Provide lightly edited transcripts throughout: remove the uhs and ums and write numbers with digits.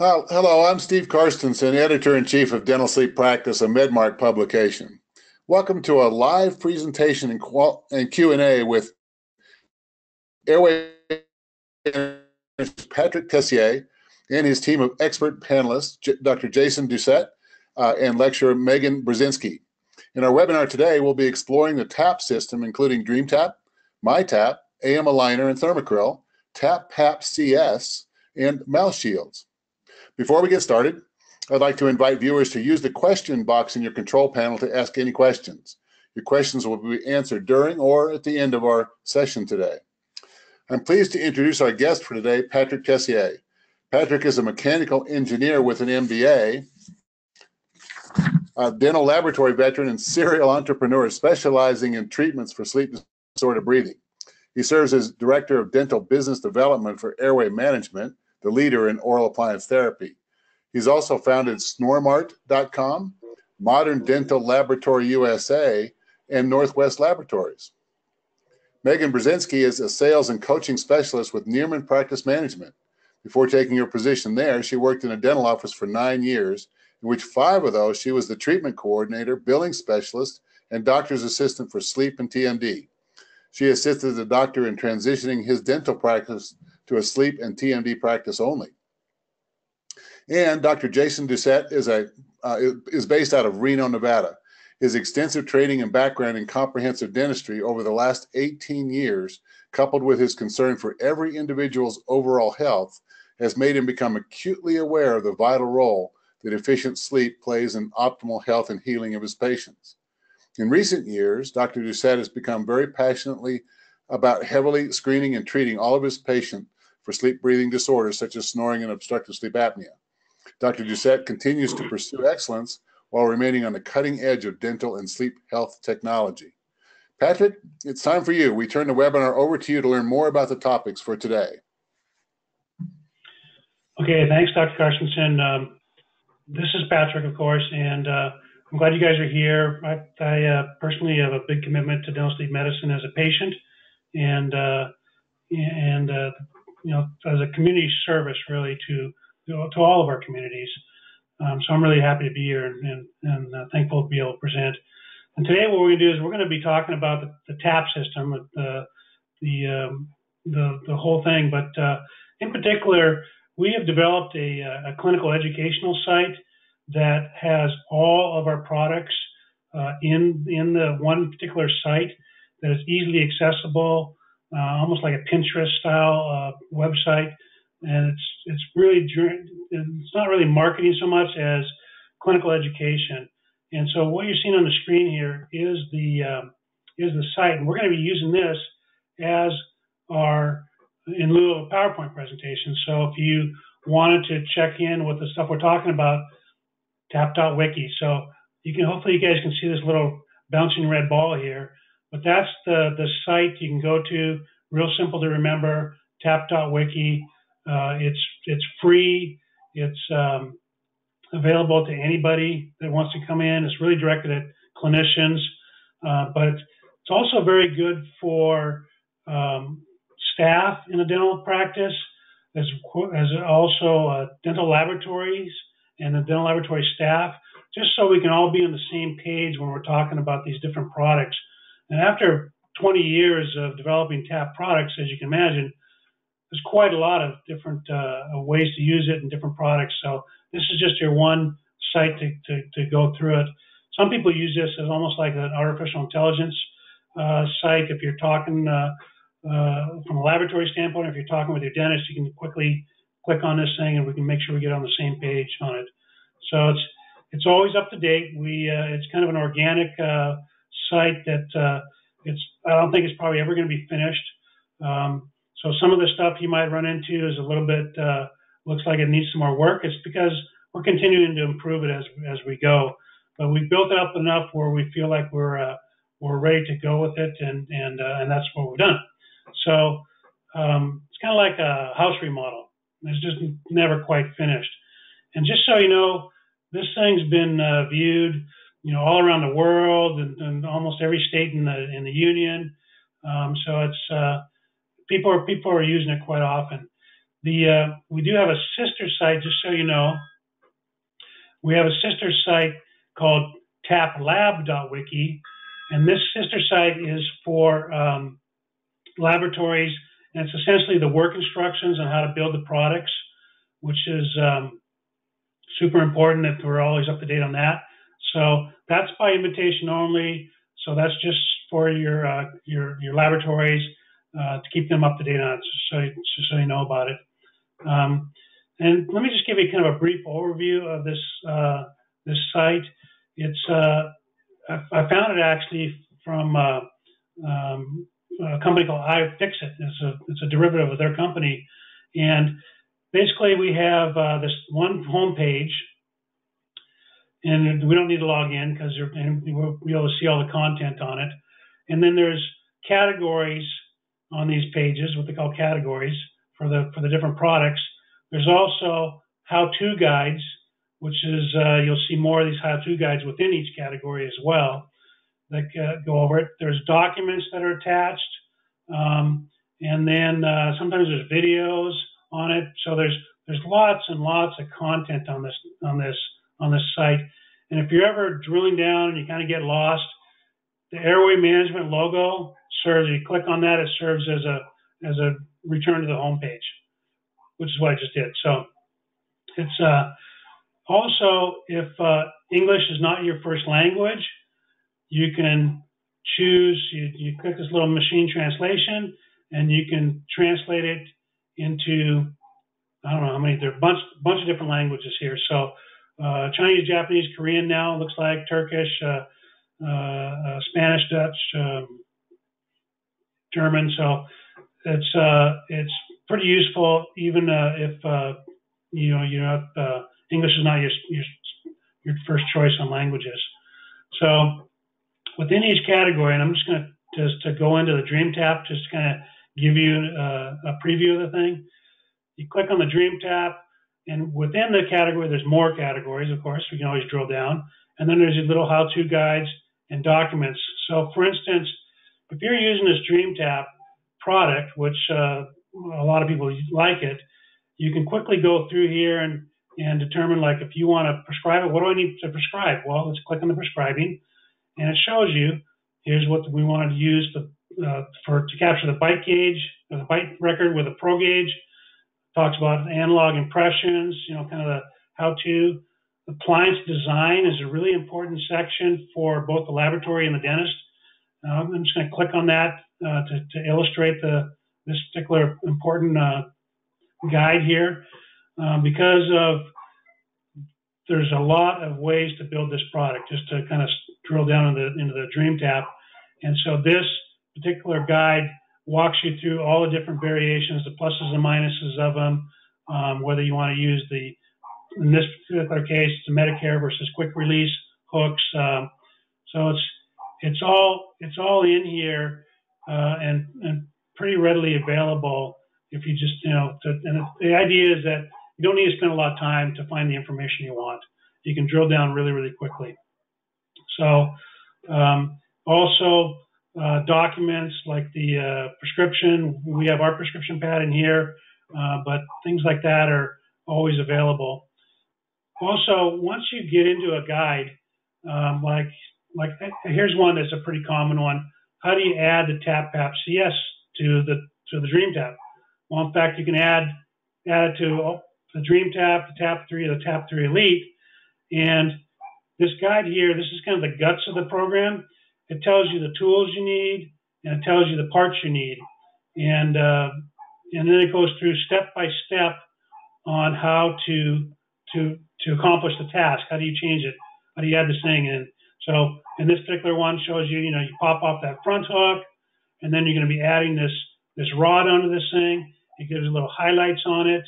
Hello, I'm Steve Karstensen, Editor-in-Chief of Dental Sleep Practice, a MedMark publication. Welcome to a live presentation and Q&A with Airway Patrick Tessier and his team of expert panelists, Dr. Jason Doucette and lecturer Megan Brzezinski. In our webinar today, we'll be exploring the TAP system, including DreamTap, MyTap, AM Aligner and Thermacryl, TAP-PAP CS, and Mouth Shields. Before we get started, I'd like to invite viewers to use the question box in your control panel to ask any questions. Your questions will be answered during or at the end of our session today. I'm pleased to introduce our guest for today, Patrick Tessier. Patrick is a mechanical engineer with an MBA, a dental laboratory veteran and serial entrepreneur specializing in treatments for sleep disorder breathing. He serves as Director of Dental Business Development for Airway Management, the leader in oral appliance therapy. He's also founded Snormart.com, Modern Dental Laboratory USA, and Northwest Laboratories. Megan Brzezinski is a sales and coaching specialist with Nearman Practice Management. Before taking her position there, she worked in a dental office for 9 years, in which 5 of those she was the treatment coordinator, billing specialist, and doctor's assistant for sleep and TMD. She assisted the doctor in transitioning his dental practice to a sleep and TMD practice only. And Dr. Jason Doucette is based out of Reno, Nevada. His extensive training and background in comprehensive dentistry over the last 18 years, coupled with his concern for every individual's overall health, has made him become acutely aware of the vital role that efficient sleep plays in optimal health and healing of his patients. In recent years, Dr. Doucette has become very passionately about heavily screening and treating all of his patients for sleep breathing disorders such as snoring and obstructive sleep apnea. Dr. Doucette continues to pursue excellence while remaining on the cutting edge of dental and sleep health technology. Patrick, it's time for you. We turn the webinar over to you to learn more about the topics for today. Okay, thanks, Dr. Carstensen. This is Patrick, of course, and I'm glad you guys are here. I personally have a big commitment to dental sleep medicine as a patient, and as a community service, really, to all of our communities. So I'm really happy to be here and thankful to be able to present. And today, what we're going to do is we're going to be talking about the TAP system, the whole thing. But in particular, we have developed a clinical educational site that has all of our products in the one particular site that is easily accessible, almost like a Pinterest style website. And it's not really marketing so much as clinical education. And so what you're seeing on the screen here is the site, and we're going to be using this as in lieu of a PowerPoint presentation. So if you wanted to check in with the stuff we're talking about, tap.wiki. So hopefully you guys can see this little bouncing red ball here, but that's the site you can go to. Real simple to remember, tap.wiki. It's free. It's available to anybody that wants to come in. It's really directed at clinicians, but it's also very good for staff in a dental practice, as also dental laboratories and the dental laboratory staff, just so we can all be on the same page when we're talking about these different products. And after 20 years of developing TAP products, as you can imagine, there's quite a lot of different ways to use it and different products. So this is just your one site to go through it. Some people use this as almost like an artificial intelligence site. If you're talking from a laboratory standpoint, if you're talking with your dentist, you can quickly click on this thing and we can make sure we get on the same page on it. So it's always up to date. It's kind of an organic site that I don't think it's probably ever going to be finished. So some of the stuff you might run into is a little bit, looks like it needs some more work. It's because we're continuing to improve it as we go. But we built it up enough where we feel like we're ready to go with it, and that's what we've done. So it's kind of like a house remodel. It's just never quite finished. And just so you know, this thing's been viewed, all around the world and almost every state in the union. So it's people are using it quite often. We do have a sister site, just so you know. We have a sister site called taplab.wiki, and this sister site is for laboratories, and it's essentially the work instructions on how to build the products, which is super important that we're always up to date on that. So that's by invitation only. So that's just for your laboratories to keep them up to date on it, so you know about it. And let me just give you kind of a brief overview of this site. It's I found it actually from a company called iFixit. It's a derivative of their company, and basically we have this one home page, and we don't need to log in because we'll be able to see all the content on it. And then there's categories on these pages, what they call categories for the different products. There's also how-to guides, which is you'll see more of these how-to guides within each category as well that go over it. There's documents that are attached, and then sometimes there's videos on it. So there's lots and lots of content on this site. And if you're ever drilling down and you kind of get lost, the Airway Management logo serves. You click on that, it serves as a return to the home page, which is what I just did. So it's also, if English is not your first language, you can choose, you click this little machine translation, and you can translate it into, I don't know how many, there are a bunch of different languages here. So Chinese, Japanese, Korean now, looks like Turkish, Spanish, Dutch, German. So it's pretty useful, even if you're not English is not your first choice on languages. So within each category, and I'm just going to go into the Dream Tap, just to kind of give you a preview of the thing. You click on the Dream Tap, and within the category, there's more categories, of course. We can always drill down. And then there's these little how-to guides and documents. So, for instance, if you're using this Dream Tap product, which a lot of people like it, you can quickly go through here and determine, like, if you want to prescribe it, what do I need to prescribe? Well, let's click on the prescribing, and it shows you, here's what we wanted to use to capture the bite gauge, or the bite record with a pro gauge. Talks about analog impressions, kind of the how-to. Appliance design is a really important section for both the laboratory and the dentist. I'm just going to click on that to illustrate this particular important guide here, because there's a lot of ways to build this product, just to kind of drill down into the Dream Tap. And so this particular guide walks you through all the different variations, the pluses and minuses of them, whether you want to use in this particular case, the Medicare versus quick release hooks. So it's all in here and pretty readily available. If you just, and the idea is that you don't need to spend a lot of time to find the information you want. You can drill down really, really quickly. So also documents like the prescription. We have our prescription pad in here, but things like that are always available. Also, once you get into a guide, like here's one that's a pretty common one. How do you add the TapPap CS to the Dream Tap? Well, in fact, you can add it to the Dream Tap, the Tap 3, or the Tap 3 Elite. And this guide here, this is kind of the guts of the program. It tells you the tools you need, and it tells you the parts you need. And then it goes through step by step on how to accomplish the task. How do you change it? How do you add this thing in? So in this particular one shows you, you pop off that front hook, and then you're going to be adding this rod onto this thing. It gives you little highlights on it.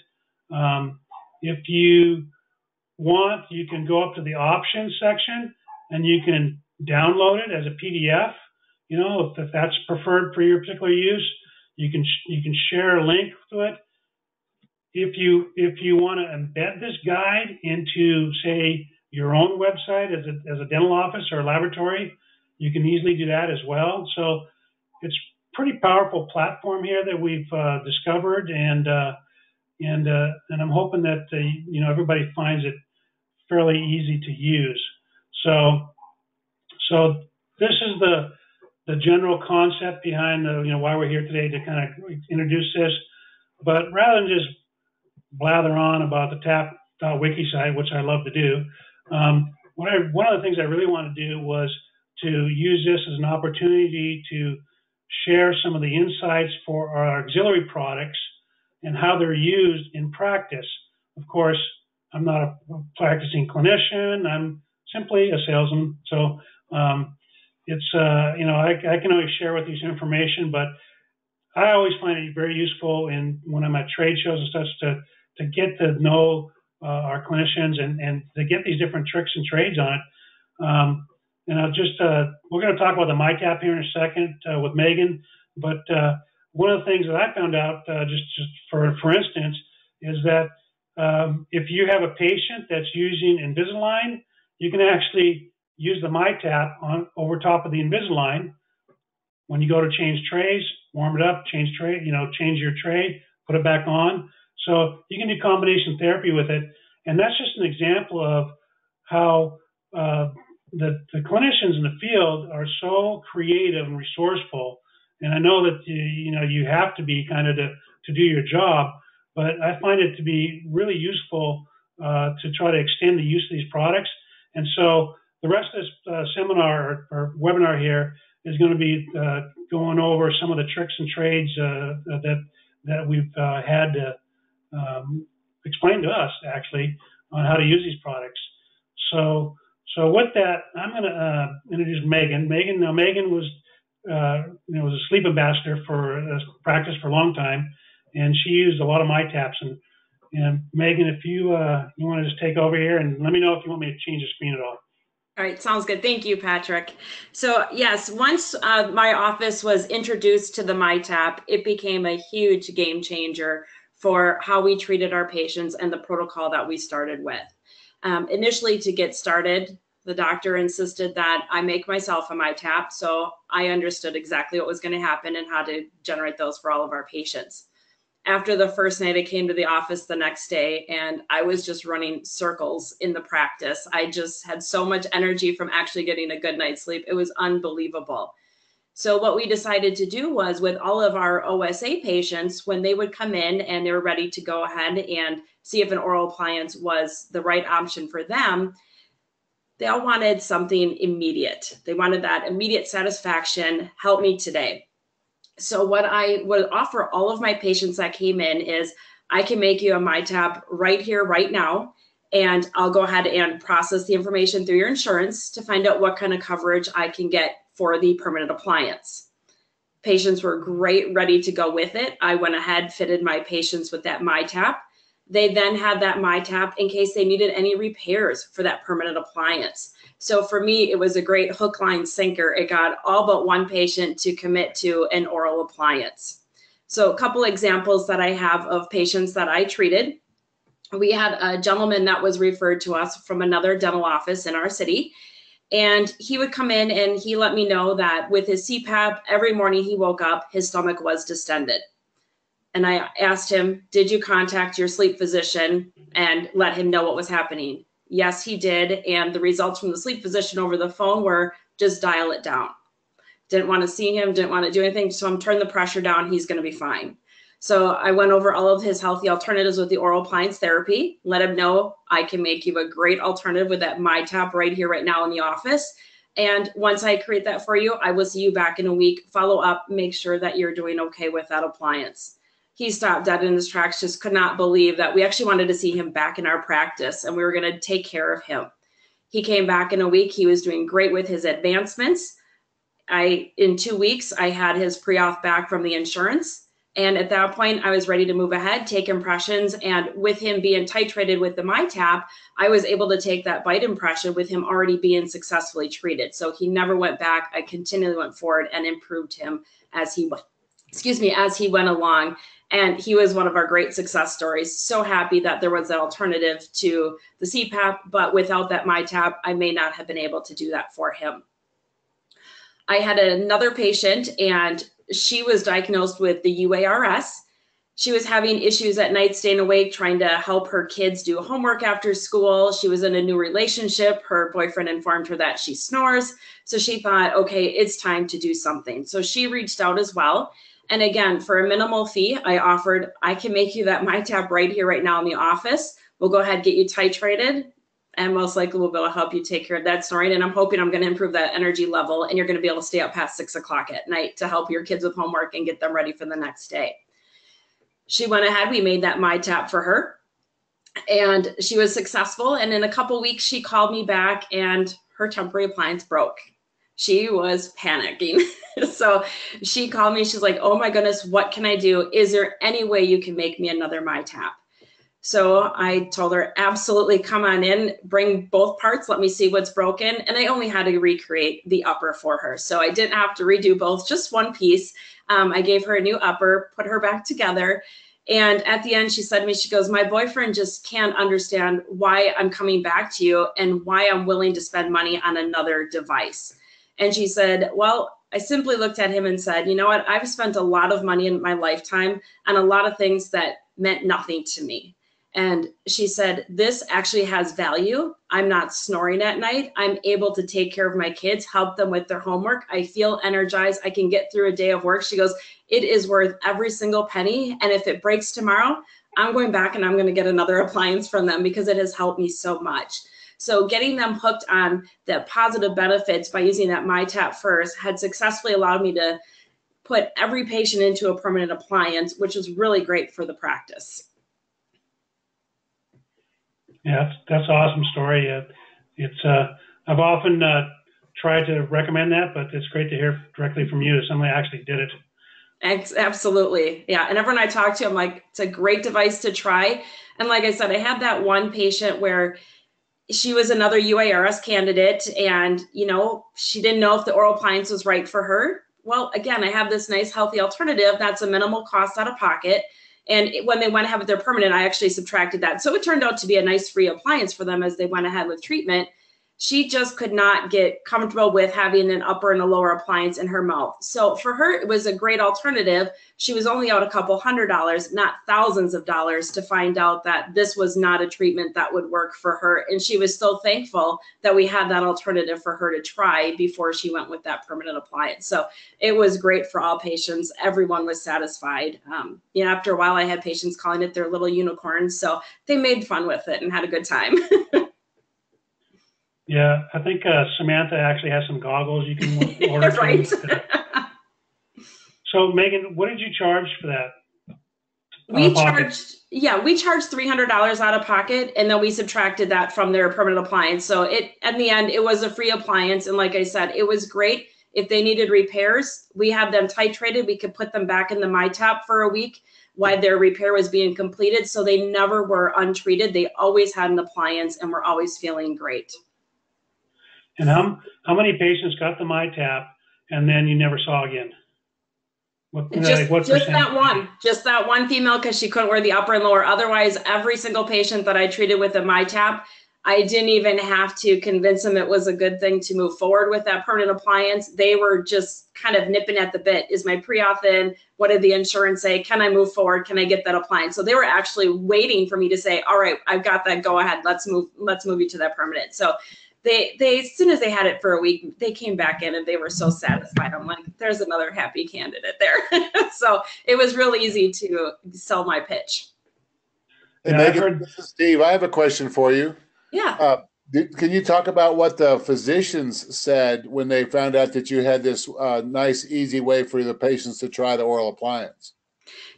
If you want, you can go up to the options section, and you can download it as a PDF. If that's preferred for your particular use, you can share a link to it. If you want to embed this guide into, say, your own website as a dental office or a laboratory, you can easily do that as well. So it's a pretty powerful platform here that we've discovered, and and I'm hoping that you know, everybody finds it fairly easy to use. So this is the general concept behind the, you know, why we're here today, to kind of introduce this. But rather than just blather on about the tap.wiki site, which I love to do, one of the things I really want to do was to use this as an opportunity to share some of the insights for our auxiliary products and how they're used in practice. Of course, I'm not a practicing clinician. I'm simply a salesman. So it's, you know, I can always share with you some information, but I always find it very useful when I'm at trade shows and such to get to know our clinicians and to get these different tricks and trades on it. And I'll just, we're going to talk about the MyTap here in a second with Megan, but one of the things that I found out, just for instance, is that if you have a patient that's using Invisalign, you can actually use the MyTap over top of the Invisalign. When you go to change trays, warm it up, change your tray, put it back on. So you can do combination therapy with it. And that's just an example of how the clinicians in the field are so creative and resourceful. And I know that you have to be kind of to do your job, but I find it to be really useful to try to extend the use of these products. And so the rest of this seminar or webinar here is going to be going over some of the tricks and trades that we've had explained to us, actually, on how to use these products. So with that, I'm going to introduce Megan. Megan was was a sleep ambassador for practice for a long time, and she used a lot of MyTaps. And Megan, if you want to just take over here and let me know if you want me to change the screen at all. All right, sounds good. Thank you, Patrick. So yes, once my office was introduced to the MyTap, it became a huge game changer for how we treated our patients and the protocol that we started with. Initially, to get started, the doctor insisted that I make myself a MyTap, so I understood exactly what was going to happen and how to generate those for all of our patients. After the first night, I came to the office the next day and I was just running circles in the practice. I just had so much energy from actually getting a good night's sleep. It was unbelievable. So what we decided to do was, with all of our OSA patients, when they would come in and they were ready to go ahead and see if an oral appliance was the right option for them, they all wanted something immediate. They wanted that immediate satisfaction. Help me today. So what I would offer all of my patients that came in is, I can make you a MyTap right here, right now, and I'll go ahead and process the information through your insurance to find out what kind of coverage I can get for the permanent appliance. Patients were great, ready to go with it. I went ahead, fitted my patients with that MyTap. They then had that MyTap in case they needed any repairs for that permanent appliance. So for me, it was a great hook, line, sinker. It got all but one patient to commit to an oral appliance. So a couple examples that I have of patients that I treated. We had a gentleman that was referred to us from another dental office in our city. And he would come in and he let me know that with his CPAP, every morning he woke up, his stomach was distended. And I asked him, did you contact your sleep physician and let him know what was happening? Yes, he did. And the results from the sleep physician over the phone were, just dial it down. Didn't want to see him, didn't want to do anything. So I'm turning the pressure down. He's going to be fine. So I went over all of his healthy alternatives with the oral appliance therapy, let him know I can make you a great alternative with that MyTap right here, right now in the office. And once I create that for you, I will see you back in a week, follow up, make sure that you're doing okay with that appliance. He stopped dead in his tracks, just could not believe that we actually wanted to see him back in our practice and we were going to take care of him. He came back in a week. He was doing great with his advancements. In 2 weeks, I had his pre-auth back from the insurance. And at that point, I was ready to move ahead, take impressions. And with him being titrated with the MyTap, I was able to take that bite impression with him already being successfully treated. So he never went back. I continually went forward and improved him as he went along. And he was one of our great success stories. So happy that there was an alternative to the CPAP, but without that MyTap, I may not have been able to do that for him. I had another patient and she was diagnosed with the UARS. She was having issues at night, staying awake, trying to help her kids do homework after school. She was in a new relationship. Her boyfriend informed her that she snores. So she thought, okay, it's time to do something. So she reached out as well. And again, for a minimal fee, I offered, I can make you that MyTap right here, right now in the office. We'll go ahead and get you titrated, and most likely we'll be able to help you take care of that snoring. And I'm hoping I'm going to improve that energy level, and you're going to be able to stay up past 6 o'clock at night to help your kids with homework and get them ready for the next day. She went ahead, we made that MyTap for her, and she was successful. And in a couple weeks, she called me back and her temporary appliance broke. She was panicking. So she called me, she's like, oh my goodness, what can I do? Is there any way you can make me another MyTap? So I told her, absolutely, come on in, bring both parts, let me see what's broken. And I only had to recreate the upper for her. So I didn't have to redo both, just one piece. I gave her a new upper, put her back together. And at the end, she said to me, she goes, my boyfriend just can't understand why I'm coming back to you and why I'm willing to spend money on another device. And she said, well, I simply looked at him and said, you know what? I've spent a lot of money in my lifetime on a lot of things that meant nothing to me. And she said, this actually has value. I'm not snoring at night. I'm able to take care of my kids, help them with their homework. I feel energized. I can get through a day of work. She goes, it is worth every single penny. And if it breaks tomorrow, I'm going back and I'm going to get another appliance from them because it has helped me so much. So getting them hooked on the positive benefits by using that MyTap first had successfully allowed me to put every patient into a permanent appliance, which was really great for the practice. Yeah, that's an awesome story. I've often tried to recommend that, but it's great to hear directly from you. Somebody actually did it. Absolutely. Yeah. And everyone I talk to, I'm like, it's a great device to try. And like I said, I had that one patient where she was another UARS candidate and, you know, she didn't know if the oral appliance was right for her. Well, again, I have this nice healthy alternative that's a minimal cost out of pocket. And when they went ahead with their permanent, I actually subtracted that. So it turned out to be a nice free appliance for them as they went ahead with treatment. She just could not get comfortable with having an upper and a lower appliance in her mouth. So for her, it was a great alternative. She was only out a couple $100s, not thousands of dollars, to find out that this was not a treatment that would work for her. And she was so thankful that we had that alternative for her to try before she went with that permanent appliance. So it was great for all patients. Everyone was satisfied. You know, after a while, I had patients calling it their little unicorns. So they made fun with it and had a good time. Yeah, I think Samantha actually has some goggles you can order. Right. So Megan, what did you charge for that? We charged $300 out of pocket, and then we subtracted that from their permanent appliance. So in the end, it was a free appliance. And like I said, it was great. If they needed repairs, we had them titrated. We could put them back in the MyTap for a week while their repair was being completed. So they never were untreated. They always had an appliance and were always feeling great. And how many patients got the MyTap and then you never saw again? Just that one female, because she couldn't wear the upper and lower. Otherwise, every single patient that I treated with a MyTap, I didn't even have to convince them it was a good thing to move forward with that permanent appliance. They were just kind of nipping at the bit. Is my pre-auth in? What did the insurance say? Can I move forward? Can I get that appliance? So they were actually waiting for me to say, all right, I've got that, go ahead. Let's move you to that permanent. So they as soon as they had it for a week, they came back in and they were so satisfied. I'm like, there's another happy candidate there. So it was really easy to sell my pitch. Hey, Megan, this is Steve. I have a question for you. Yeah. Can you talk about what the physicians said when they found out that you had this nice, easy way for the patients to try the oral appliance?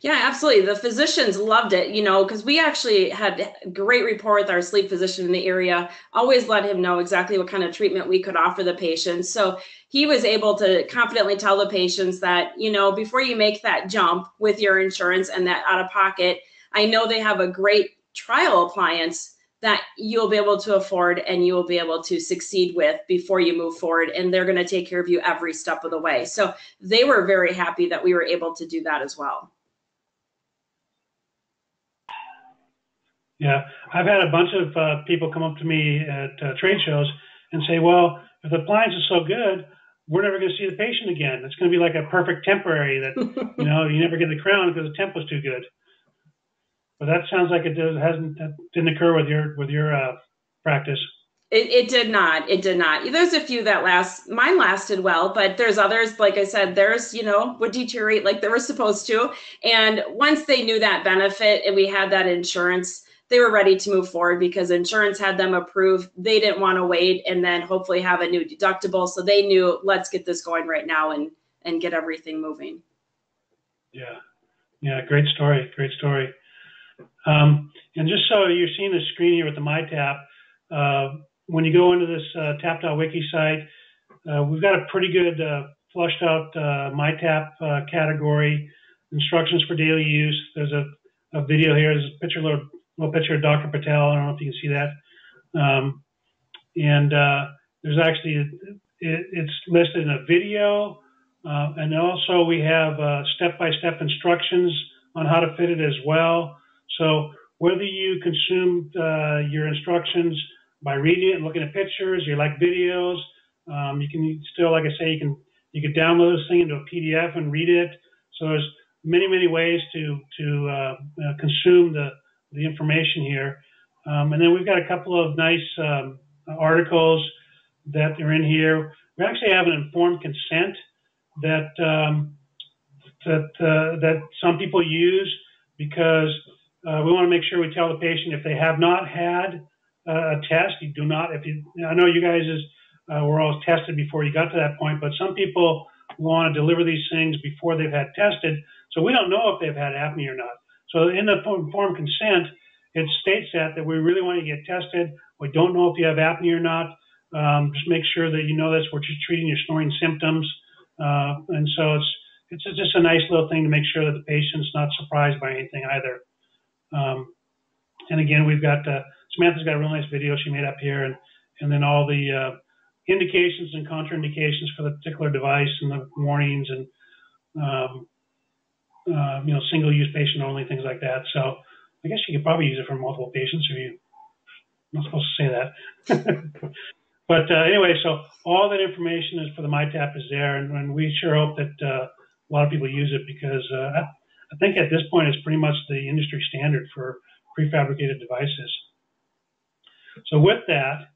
Yeah, absolutely. The physicians loved it, you know, because we actually had great rapport with our sleep physician in the area, always let him know exactly what kind of treatment we could offer the patients. So he was able to confidently tell the patients that, you know, before you make that jump with your insurance and that out of pocket, I know they have a great trial appliance that you'll be able to afford and you will be able to succeed with before you move forward. And they're going to take care of you every step of the way. So they were very happy that we were able to do that as well. Yeah, I've had a bunch of people come up to me at trade shows and say, well, if the appliance is so good, we're never going to see the patient again. It's going to be like a perfect temporary that, you know, you never get the crown because the temp was too good. but that sounds like that didn't occur with your practice. It did not. It did not. There's a few that mine lasted well, but there's others, like I said, would deteriorate like they were supposed to. And once they knew that benefit and we had that insurance, they were ready to move forward because insurance had them approved. They didn't want to wait and then hopefully have a new deductible. So they knew, let's get this going right now and get everything moving. Yeah. Yeah. Great story. Great story. And just so you're seeing the screen here with the MyTap, when you go into this tap.wiki site, we've got a pretty good flushed out MyTap category, instructions for daily use. There's a video here. There's a picture, little picture of Dr. Patel. I don't know if you can see that. And there's actually, it's listed in a video. And also we have step-by-step instructions on how to fit it as well. So whether you consume your instructions by reading it and looking at pictures, you like videos, you can still, like I say, you can download this thing into a PDF and read it. So there's many ways to consume the information here. And then we've got a couple of nice articles that are in here. We actually have an informed consent that that some people use because we want to make sure we tell the patient if they have not had a test, you do not. I know you guys were all tested before you got to that point, but some people want to deliver these things before they've had tested, so we don't know if they've had apnea or not. So in the informed consent, it states that we really want you to get tested. We don't know if you have apnea or not. Just make sure that you know this. We're just treating your snoring symptoms, and so it's just a nice little thing to make sure that the patient's not surprised by anything either. And again, we've got Samantha's got a really nice video she made up here, and then all the indications and contraindications for the particular device and the warnings and single-use patient only, things like that. So I guess you could probably use it for multiple patients if I'm not supposed to say that. But anyway, so all that information is for the MyTap is there, and we sure hope that a lot of people use it because I think at this point it's pretty much the industry standard for prefabricated devices. So with that,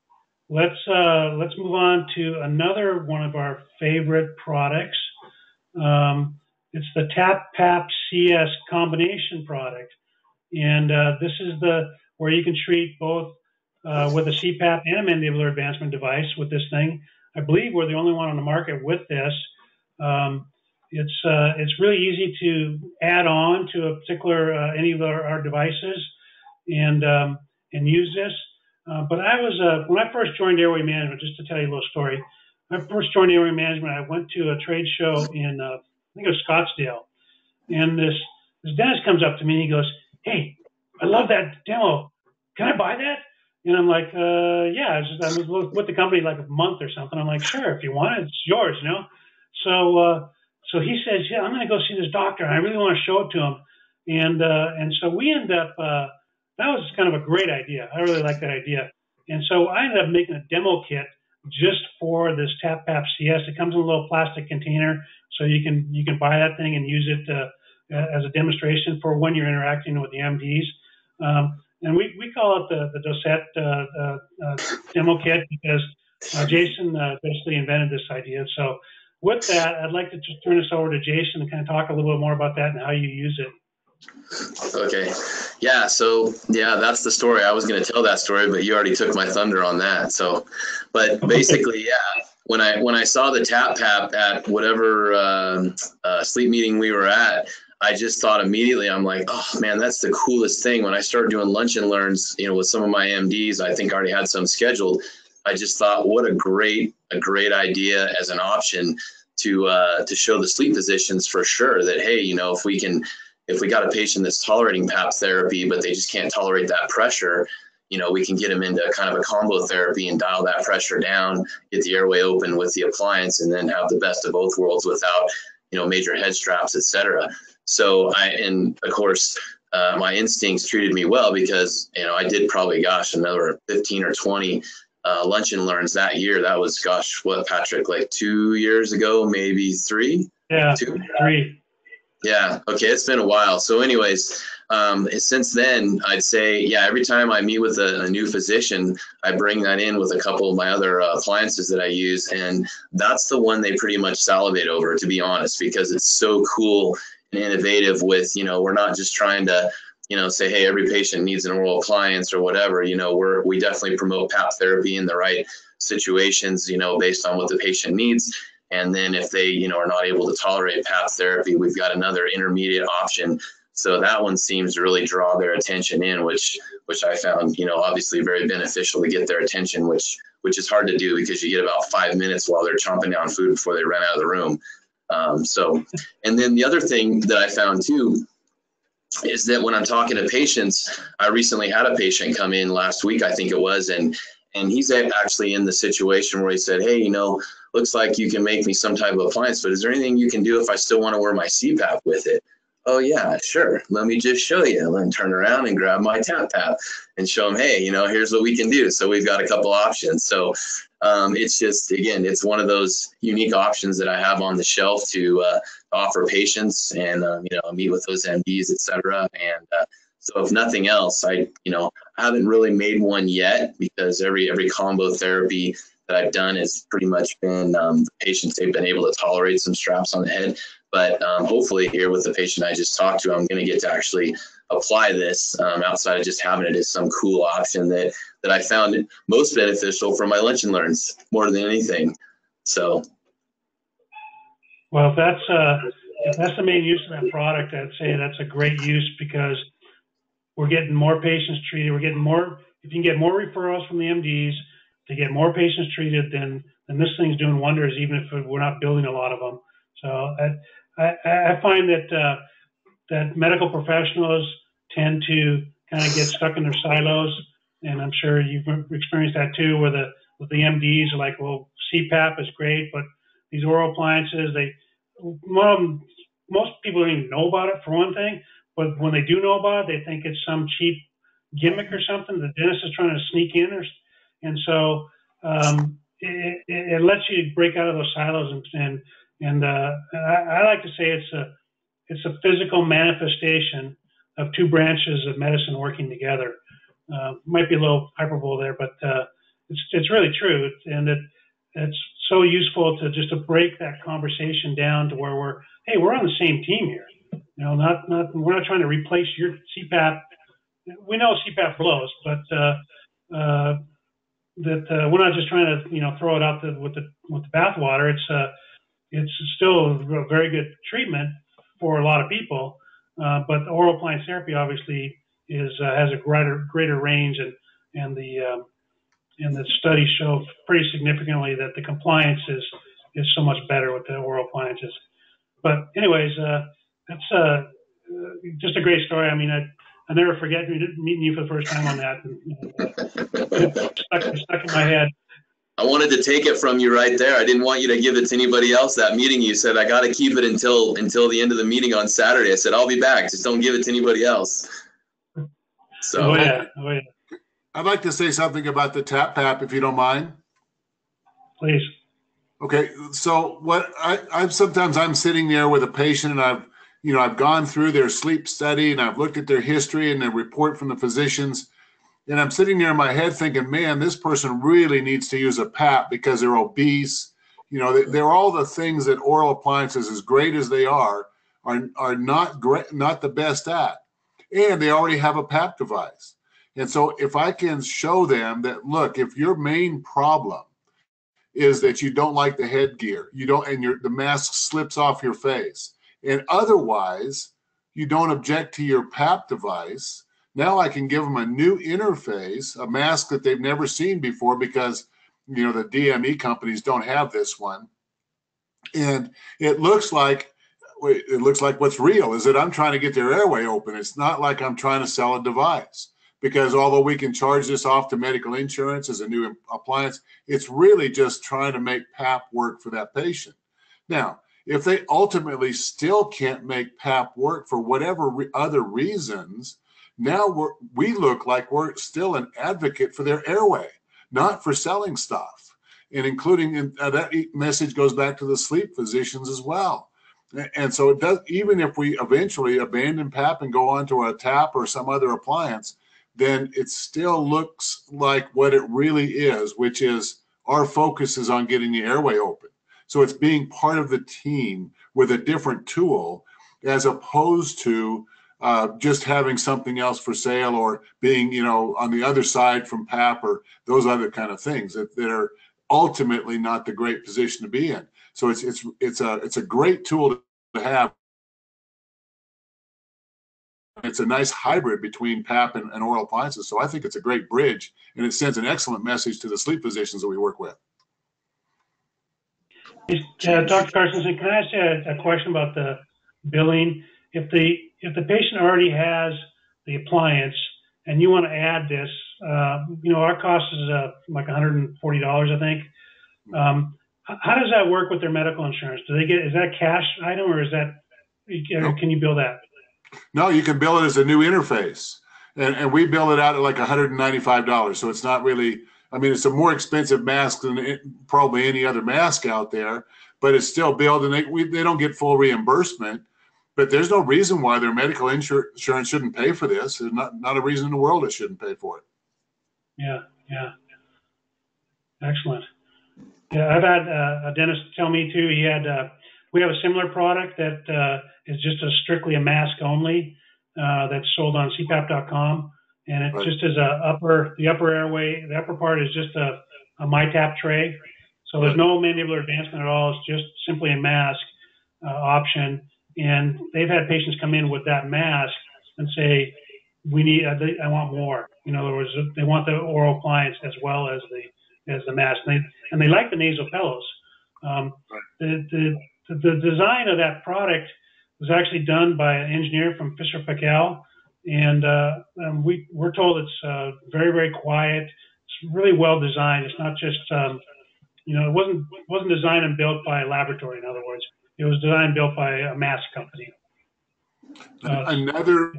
let's move on to another one of our favorite products. It's the TAP-PAP CS combination product, and this is where you can treat both with a CPAP and a mandibular advancement device with this thing. I believe we're the only one on the market with this. It's really easy to add on to a particular any of our devices and use this. But I was when I first joined Airway Management, just to tell you a little story. When I first joined Airway Management, I went to a trade show in I think it was Scottsdale, and this dentist comes up to me and he goes, "Hey, I love that demo. Can I buy that?" And I'm like, "Yeah." I was with the company like a month or something. I'm like, "Sure, if you want it, it's yours," you know. So he says, "Yeah, I'm going to go see this doctor. I really want to show it to him." And so we end up. That was kind of a great idea. I really like that idea. And so I ended up making a demo kit just for this TAP-PAP CS. It comes in a little plastic container, so you can buy that thing and use it as a demonstration for when you're interacting with the MDs. And we call it the Dosette demo kit because Jason basically invented this idea. So with that, I'd like to just turn this over to Jason and kind of talk a little bit more about that and how you use it. Okay. Yeah. So yeah, that's the story. I was going to tell that story, but you already took my thunder on that. So, but basically, yeah, when I saw the TAP-PAP at whatever sleep meeting we were at, I just thought immediately, I'm like, oh man, that's the coolest thing. When I started doing lunch and learns, with some of my MDs, I think I already had some scheduled. I just thought, what a great idea as an option to show the sleep physicians for sure that, hey, if we got a patient that's tolerating PAP therapy, but they just can't tolerate that pressure, we can get them into kind of a combo therapy and dial that pressure down, get the airway open with the appliance, and then have the best of both worlds without, major head straps, et cetera. So of course, my instincts treated me well because, I did probably, another 15 or 20 lunch and learns that year. That was, what, Patrick, like 2 years ago, maybe 3? Yeah, 3. Yeah. Okay. It's been a while. So anyways, Since then, I'd say, yeah, every time I meet with a new physician, I bring that in with a couple of my other appliances that I use. And that's the one they pretty much salivate over, to be honest, because it's so cool and innovative with, we're not just trying to, say, hey, every patient needs an oral appliance or whatever. We definitely promote PAP therapy in the right situations, based on what the patient needs. And then if they, are not able to tolerate PAP therapy, we've got another intermediate option. So that one seems to really draw their attention in, which I found, obviously very beneficial to get their attention, which is hard to do because you get about 5 minutes while they're chomping down food before they run out of the room. And then the other thing that I found too is that when I'm talking to patients, I recently had a patient come in last week, I think it was, and he's actually in the situation where he said, hey, looks like you can make me some type of appliance, but is there anything you can do if I still want to wear my CPAP with it? Oh yeah, sure. Let me just show you. Let me turn around and grab my TAP and show them, hey, here's what we can do. So we've got a couple options. So it's just, again, it's one of those unique options that I have on the shelf to offer patients and, meet with those MDs, et cetera. And so if nothing else, I haven't really made one yet because every combo therapy that I've done has pretty much been patients, they've been able to tolerate some straps on the head. But hopefully here with the patient I just talked to, I'm going to get to actually apply this outside of just having it as some cool option that I found most beneficial for my lunch and learns more than anything. So. Well, if that's the main use of that product, I'd say that's a great use because we're getting more patients treated. We're getting more, if you can get more referrals from the MDs to get more patients treated, then this thing's doing wonders, even if we're not building a lot of them. So I find that medical professionals tend to kind of get stuck in their silos, and I'm sure you've experienced that too, where the MDs are like, well, CPAP is great, but these oral appliances, most people don't even know about it for one thing, but when they do know about it, they think it's some cheap gimmick or something the dentist is trying to sneak in, and so it lets you break out of those silos and I like to say it's a physical manifestation of two branches of medicine working together. Might be a little hyperbole there, but it's really true, and it's so useful to break that conversation down to where we're on the same team here. We're not trying to replace your CPAP. We know CPAP blows, but we're not just trying to throw it out with the bathwater. It's still a very good treatment for a lot of people, but the oral appliance therapy obviously has a greater range, and the studies show pretty significantly that the compliance is so much better with the oral appliances. But anyways, that's just a great story. I mean, I never forget meeting you for the first time on that. It's stuck in my head. I wanted to take it from you right there. I didn't want you to give it to anybody else. That meeting, you said, I got to keep it until the end of the meeting on Saturday. I said, I'll be back. Just don't give it to anybody else. So. Oh yeah. I'd like to say something about the TAP, if you don't mind. Please. Okay. So what I'm sitting there with a patient, and I've gone through their sleep study, and I've looked at their history and the report from the physicians. And I'm sitting there in my head thinking, man, this person really needs to use a PAP because they're obese. They're all the things that oral appliances, as great as they are not great, not the best at. And they already have a PAP device. And so if I can show them that, look, if your main problem is that you don't like the headgear, the mask slips off your face, and otherwise you don't object to your PAP device, now I can give them a new interface, a mask that they've never seen before because, the DME companies don't have this one. And it looks like what's real is that I'm trying to get their airway open. It's not like I'm trying to sell a device, because although we can charge this off to medical insurance as a new appliance, it's really just trying to make PAP work for that patient. Now, if they ultimately still can't make PAP work for whatever other reasons, now we look like we're still an advocate for their airway, not for selling stuff. And including that message goes back to the sleep physicians as well. And so it does, even if we eventually abandon PAP and go on to a TAP or some other appliance, then it still looks like what it really is, which is our focus is on getting the airway open. So it's being part of the team with a different tool, as opposed to just having something else for sale, or being, on the other side from PAP, or those other kind of things that are ultimately not the great position to be in. So it's a great tool to have. It's a nice hybrid between PAP and oral appliances. So I think it's a great bridge, and it sends an excellent message to the sleep physicians that we work with. Dr. Carstensen, can I ask you a question about the billing? If the patient already has the appliance and you want to add this, our cost is like $140, I think. How does that work with their medical insurance? Is that a cash item, or can you bill that? No, you can bill it as a new interface, and we bill it out at like $195. So it's not really, it's a more expensive mask than probably any other mask out there, but it's still billed, and they don't get full reimbursement. But there's no reason why their medical insurance shouldn't pay for this. There's not a reason in the world it shouldn't pay for it. Yeah. Excellent. Yeah, I've had a dentist tell me too. We have a similar product that is just strictly a mask only, that's sold on CPAP.com, and it just is the upper airway. The upper part is just a MyTap tray, so there's no mandibular advancement at all. It's just simply a mask option, and they've had patients come in with that mask and say, I want more. In other words, they want the oral appliance as well as the mask, and they like the nasal pillows. The design of that product was actually done by an engineer from Fisher Paykel, and we're told it's very, very quiet. It's really well designed. It's not just it wasn't designed and built by a laboratory. In other words, it was designed and built by a mask company. Another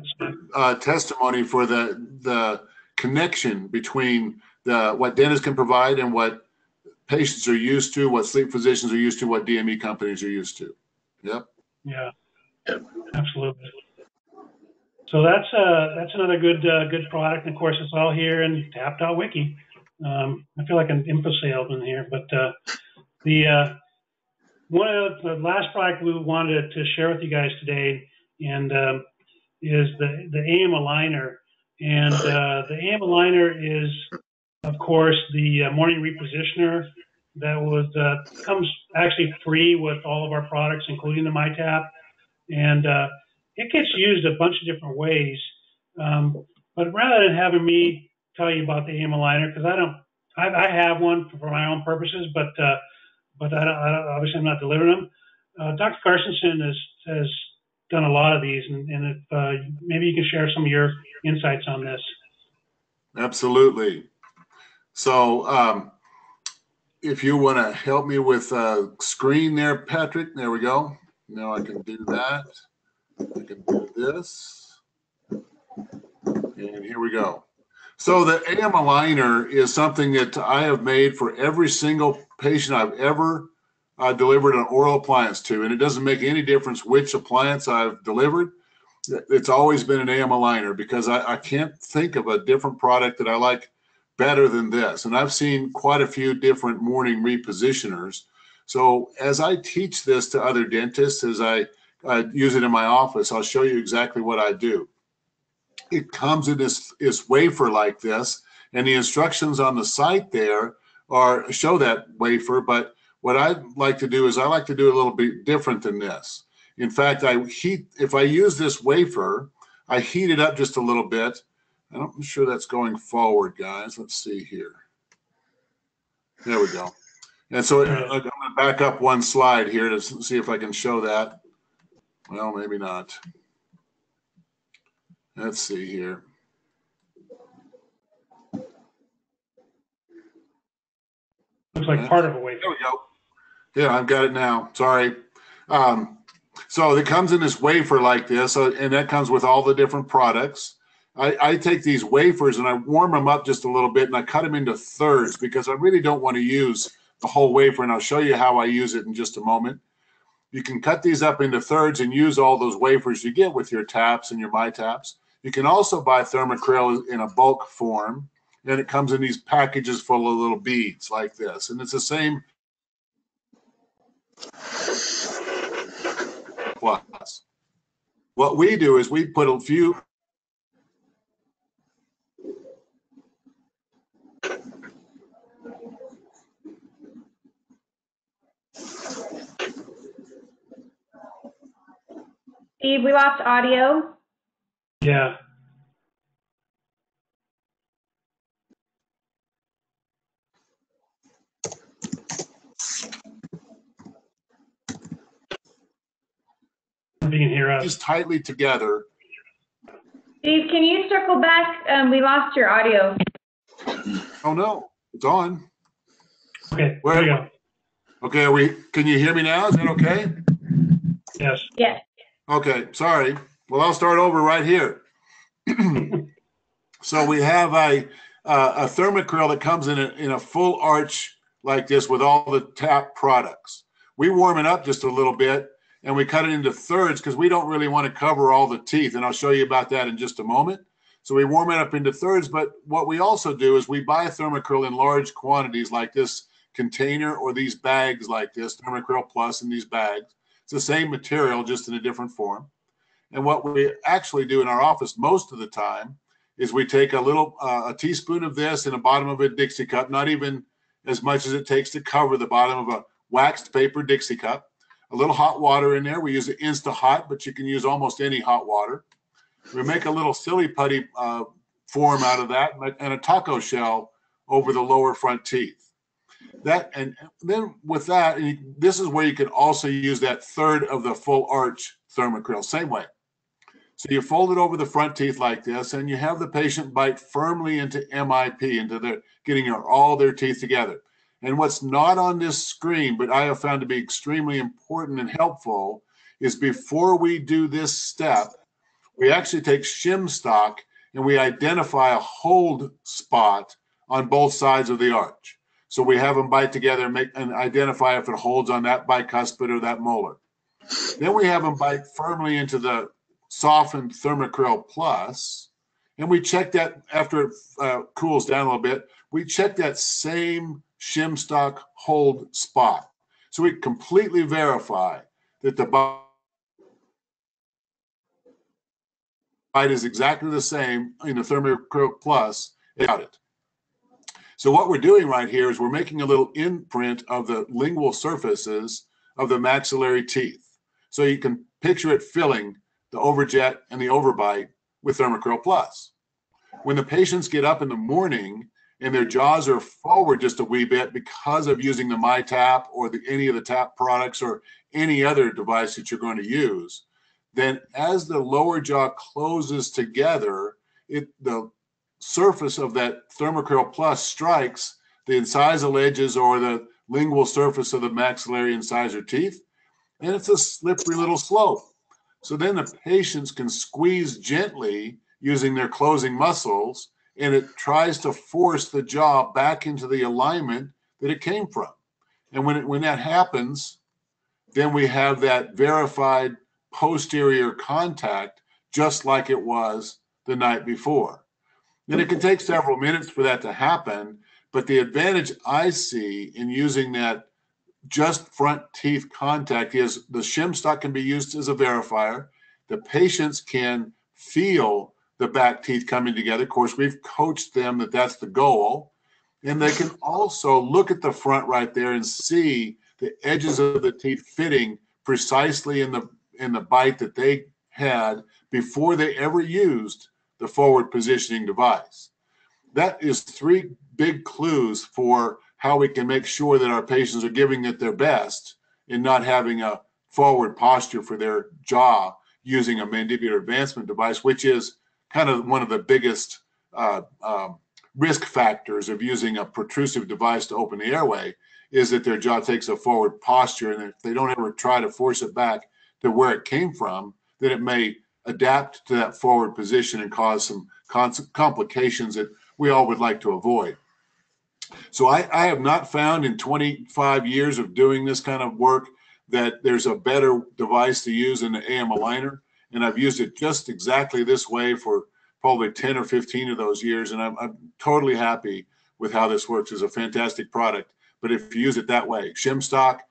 testimony for the connection between what dentists can provide and what patients are used to, what sleep physicians are used to, what DME companies are used to. Yep. Yeah. Absolutely. So that's another good product. And of course, it's all here in tap.wiki. I feel like an info salesman here, but one of the last product we wanted to share with you guys today, and is the AM aligner. And the AM aligner is, of course, the morning repositioner that comes actually free with all of our products, including the MyTap. And it gets used a bunch of different ways. But rather than having me tell you about the AM aligner, because I have one for my own purposes, but obviously I'm not delivering them. Dr. Carstensen has done a lot of these, and if maybe you can share some of your insights on this. Absolutely. So if you want to help me with a screen there, Patrick, there we go. Now I can do that. I can do this. And here we go. So the AM aligner is something that I have made for every single patient I've ever delivered an oral appliance to. And it doesn't make any difference which appliance I've delivered. It's always been an AM aligner, because I can't think of a different product that I like better than this. And I've seen quite a few different morning repositioners. So as I teach this to other dentists, as I use it in my office, I'll show you exactly what I do. It comes in this wafer like this, and the instructions on the site there show that wafer. But what I like to do is I like to do a little bit different than this. In fact, if I use this wafer, I heat it up just a little bit. I'm sure that's going forward, guys. Let's see here. There we go. And so I'm going to back up one slide here to see if I can show that. Well, maybe not. Let's see here. Looks like part of a wafer. There we go. Yeah, I've got it now. Sorry. So it comes in this wafer like this, and that comes with all the different products. I take these wafers and I warm them up just a little bit, and I cut them into thirds, because I really don't want to use the whole wafer, and I'll show you how I use it in just a moment. You can cut these up into thirds and use all those wafers you get with your taps and your MyTaps. You can also buy Thermacryl in a bulk form, and it comes in these packages full of little beads like this. And it's the same plus. What we do is we put a few Steve, we lost audio. Yeah. If you can hear us. tightly together. Steve, can you circle back? We lost your audio. Oh no, it's on. Okay, there you go. Okay, can you hear me now? Is that okay? Yes. Yes. Okay, sorry. Well, I'll start over right here. So we have a Thermacryl that comes in a full arch like this with all the tap products. We warm it up just a little bit and we cut it into thirds because we don't really want to cover all the teeth. And I'll show you about that in just a moment. So we warm it up into thirds. But what we also do is we buy Thermacryl in large quantities like this container or these bags like this, Thermacryl Plus in these bags. It's the same material, just in a different form. And what we actually do in our office most of the time is we take a teaspoon of this in the bottom of a Dixie cup, not even as much as it takes to cover the bottom of a waxed paper Dixie cup, a little hot water in there. We use it Insta Hot, but you can use almost any hot water. We make a little silly putty form out of that and a taco shell over the lower front teeth. And then with that, this is where you can also use that third of the full arch Thermacryl, same way. So you fold it over the front teeth like this, and you have the patient bite firmly into MIP, into getting all their teeth together. And what's not on this screen, but I have found to be extremely important and helpful, is before we do this step, we actually take shim stock and we identify a hold spot on both sides of the arch. So we have them bite together and identify if it holds on that bicuspid or that molar. Then we have them bite firmly into the softened Thermacryl Plus, and we check that after it cools down a little bit. We check that same shim stock hold spot. So we completely verify that the bite is exactly the same in the Thermacryl Plus without it. So what we're doing right here is we're making a little imprint of the lingual surfaces of the maxillary teeth. So you can picture it filling the overjet and the overbite with Thermacryl Plus. When the patients get up in the morning and their jaws are forward just a wee bit because of using the MyTap or any of the tap products or any other device that you're going to use, then as the lower jaw closes together, the surface of that Thermacryl Plus strikes the incisal edges or the lingual surface of the maxillary incisor teeth, and it's a slippery little slope. So then the patients can squeeze gently using their closing muscles, and it tries to force the jaw back into the alignment that it came from. And when that happens, then we have that verified posterior contact just like it was the night before. And it can take several minutes for that to happen, but the advantage I see in using that just front teeth contact is the shim stock can be used as a verifier. The patients can feel the back teeth coming together. Of course, we've coached them that that's the goal. And they can also look at the front right there and see the edges of the teeth fitting precisely in the bite that they had before they ever used the forward positioning device. That is 3 big clues for how we can make sure that our patients are giving it their best and not having a forward posture for their jaw using a mandibular advancement device, which is kind of one of the biggest risk factors of using a protrusive device to open the airway, is that their jaw takes a forward posture, and if they don't ever try to force it back to where it came from, then it may adapt to that forward position and cause some complications that we all would like to avoid. So I have not found in 25 years of doing this kind of work that there's a better device to use than the AM aligner. And I've used it just exactly this way for probably 10 or 15 of those years. And I'm totally happy with how this works. It's a fantastic product. But if you use it that way, shim stock,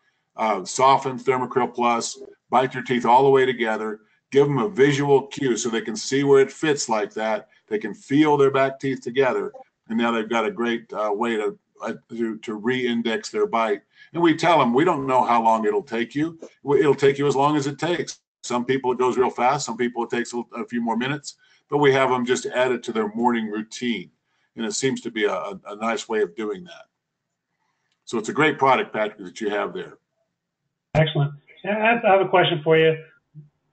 soften, Thermacryl Plus, bite your teeth all the way together, give them a visual cue so they can see where it fits like that. They can feel their back teeth together. And now they've got a great way to re-index their bite. And we tell them, we don't know how long it'll take you. It'll take you as long as it takes. Some people it goes real fast. Some people it takes a few more minutes. But we have them just add it to their morning routine. And it seems to be a nice way of doing that. So it's a great product, Patrick, that you have there. Excellent. I have a question for you.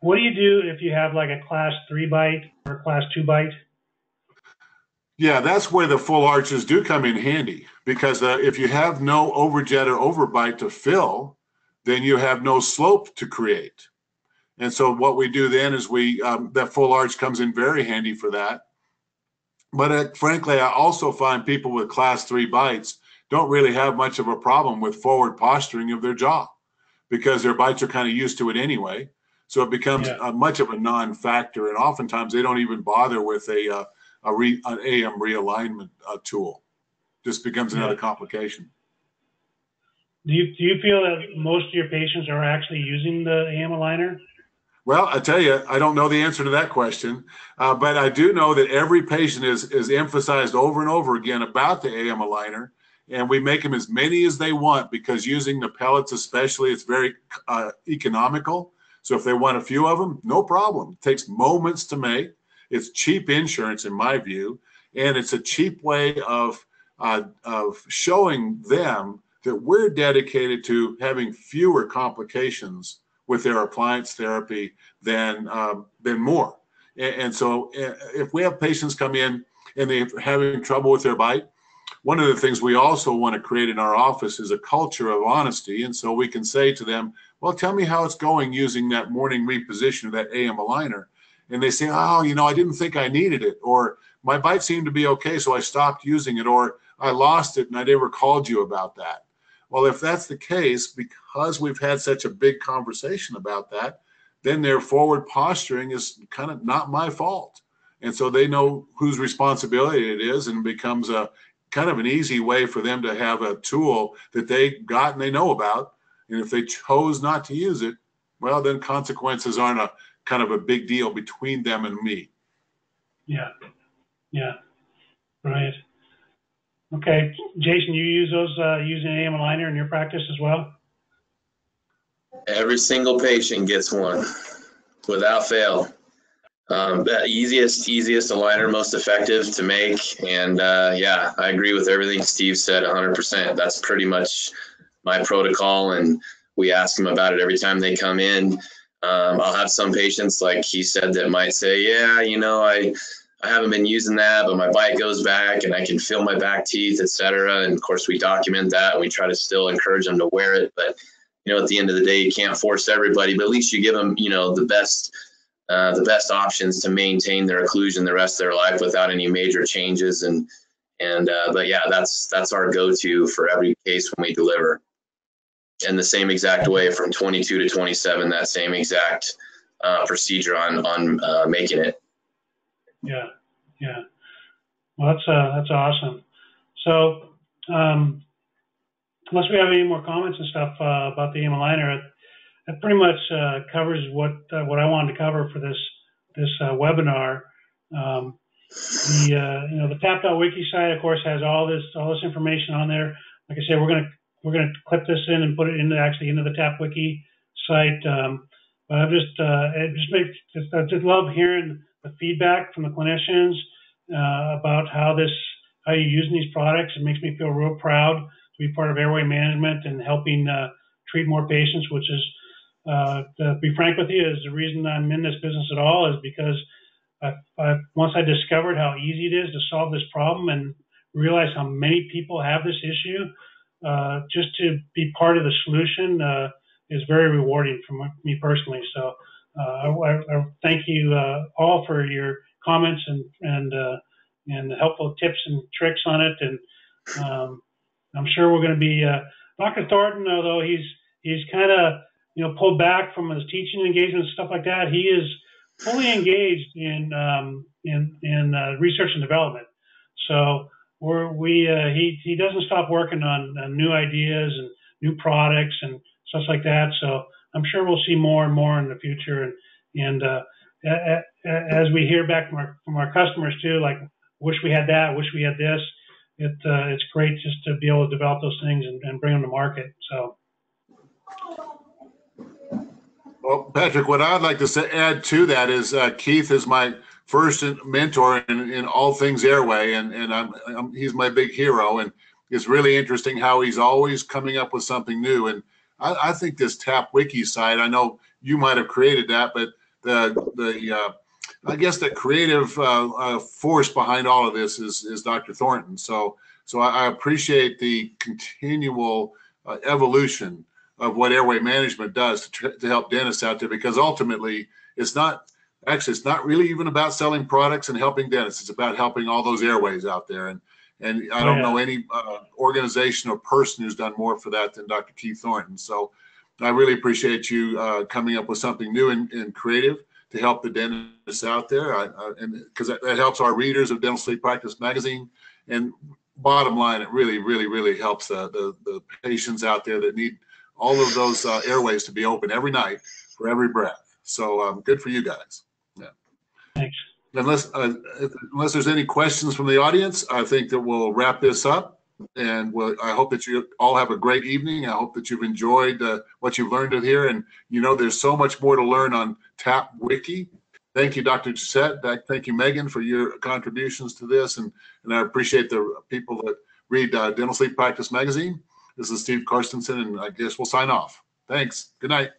What do you do if you have like a class 3 bite or a class 2 bite? Yeah, that's where the full arches do come in handy, because if you have no overjet or overbite to fill, then you have no slope to create. And so what we do then is that full arch comes in very handy for that. But frankly, I also find people with class 3 bites don't really have much of a problem with forward posturing of their jaw, because their bites are kind of used to it anyway. So it becomes much of a non-factor. And oftentimes they don't even bother with an AM realignment tool. Just becomes another complication. Do you feel that most of your patients are actually using the AM aligner? Well, I tell you, I don't know the answer to that question, but I do know that every patient is emphasized over and over again about the AM aligner, and we make them as many as they want, because using the pellets especially, it's very economical. So if they want a few of them, no problem. It takes moments to make. It's cheap insurance in my view, and it's a cheap way of showing them that we're dedicated to having fewer complications with their appliance therapy than more. And so if we have patients come in and they're having trouble with their bite, one of the things we also want to create in our office is a culture of honesty. And so we can say to them, well, tell me how it's going using that morning reposition of that AM aligner. And they say, oh, I didn't think I needed it, or my bite seemed to be okay, so I stopped using it, or I lost it and I never called you about that. Well, if that's the case, because we've had such a big conversation about that, then their forward posturing is kind of not my fault. And so they know whose responsibility it is, and it becomes a kind of an easy way for them to have a tool that they got and they know about. And if they chose not to use it, well, then consequences aren't a kind of a big deal between them and me. Yeah. Right. Okay, Jason, you use those using an AM aligner in your practice as well? Every single patient gets one, without fail. The easiest aligner, most effective to make. And I agree with everything Steve said 100%. That's pretty much my protocol, and we ask them about it every time they come in. I'll have some patients, like he said, that might say, I haven't been using that, but my bite goes back and I can feel my back teeth, etc. And of course we document that, and we try to still encourage them to wear it. But, at the end of the day, you can't force everybody, but at least you give them, the best options to maintain their occlusion the rest of their life without any major changes. But yeah, that's our go-to for every case when we deliver. And the same exact way from 22 to 27, that same exact procedure on making it. Yeah. Well, that's awesome. So, unless we have any more comments and stuff about the AM aligner, that pretty much covers what I wanted to cover for this webinar. The tap.wiki site, of course, has all this information on there. Like I said, we're gonna clip this in and put it into the tap wiki site. But I just love hearing the feedback from the clinicians about how you're using these products. It makes me feel real proud to be part of Airway Management and helping treat more patients, which is, to be frank with you, is the reason I'm in this business at all, is because once I discovered how easy it is to solve this problem and realize how many people have this issue, just to be part of the solution is very rewarding for me personally. So I thank you all for your comments and helpful tips and tricks on it. And I'm sure we're going to be Dr. Thornton, although he's kind of pulled back from his teaching engagements, stuff like that. He is fully engaged in research and development. So he doesn't stop working on new ideas and new products and stuff like that. So I'm sure we'll see more and more in the future. And as we hear back from our customers too, like, wish we had that, wish we had this. It's great just to be able to develop those things and bring them to market. So. Well, Patrick, what I'd like to add to that is Keith is my first mentor in all things Airway, and he's my big hero. And it's really interesting how he's always coming up with something new. And I think this TAP Wiki site, I know you might have created that, but I guess the creative force behind all of this is Dr. Thornton. So I appreciate the continual evolution of what Airway Management does to help dentists out there, because ultimately it's not really even about selling products and helping dentists. It's about helping all those airways out there. And I don't know any organization or person who's done more for that than Dr. Keith Thornton. So I really appreciate you coming up with something new and creative to help the dentists out there, and because that helps our readers of Dental Sleep Practice Magazine. And bottom line, it really, really, really helps the patients out there that need all of those airways to be open every night for every breath. So good for you guys. Yeah. Thanks. Unless there's any questions from the audience, I think that we'll wrap this up. And I hope that you all have a great evening. I hope that you've enjoyed what you've learned here. And there's so much more to learn on TAP Wiki. Thank you, Dr. Gisette. Thank you, Megan, for your contributions to this. And I appreciate the people that read Dental Sleep Practice Magazine. This is Steve Karstensen, and I guess we'll sign off. Thanks. Good night.